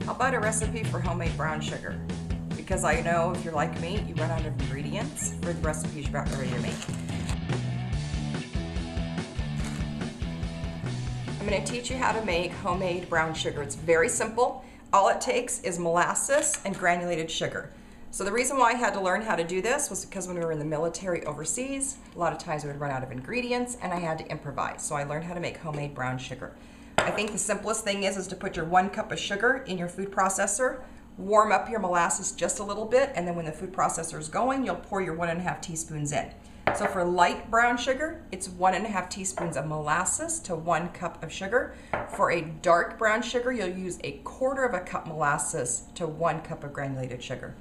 How about a recipe for homemade brown sugar? Because I know if you're like me, you run out of ingredients for the recipes you're about ready to make. I'm going to teach you how to make homemade brown sugar. It's very simple. All it takes is molasses and granulated sugar. So the reason why I had to learn how to do this was because when we were in the military overseas, a lot of times we would run out of ingredients and I had to improvise. So I learned how to make homemade brown sugar. I think the simplest thing is to put your 1 cup of sugar in your food processor, warm up your molasses just a little bit, and then when the food processor is going, you'll pour your 1½ teaspoons in. So for light brown sugar, it's 1½ teaspoons of molasses to 1 cup of sugar. For a dark brown sugar, you'll use 1/4 cup molasses to 1 cup of granulated sugar.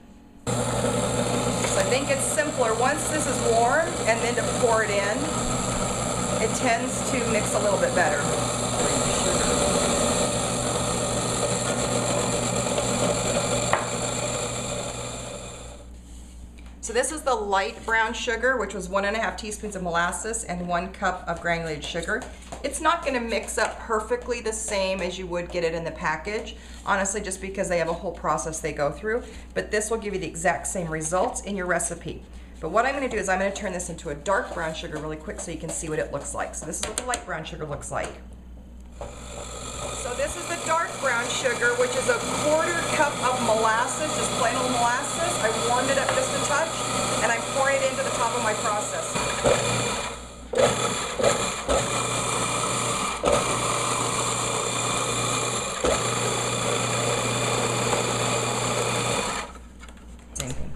So I think it's simpler once this is warmed and then to pour it in. It tends to mix a little bit better. So this is the light brown sugar, which was 1½ teaspoons of molasses and 1 cup of granulated sugar. It's not going to mix up perfectly the same as you would get it in the package, honestly, just because they have a whole process they go through, but this will give you the exact same results in your recipe. But what I'm going to do is I'm going to turn this into a dark brown sugar really quick so you can see what it looks like. So this is what the light brown sugar looks like. So this is the dark brown sugar, which is 1/4 cup of molasses, just plain old molasses. I warmed it up just a touch, and I'm pouring it into the top of my processor. Same thing.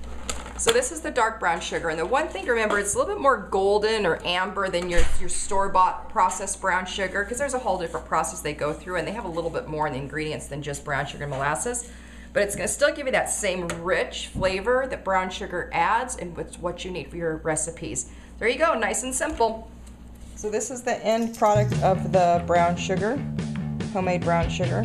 So this is the dark brown sugar, and the one thing to remember, it's a little bit more golden or amber than your store-bought processed brown sugar, because there's a whole different process they go through, and they have a little bit more in the ingredients than just brown sugar and molasses. But it's going to still give you that same rich flavor that brown sugar adds, and it's what you need for your recipes. There you go, nice and simple. So this is the end product of the brown sugar, homemade brown sugar.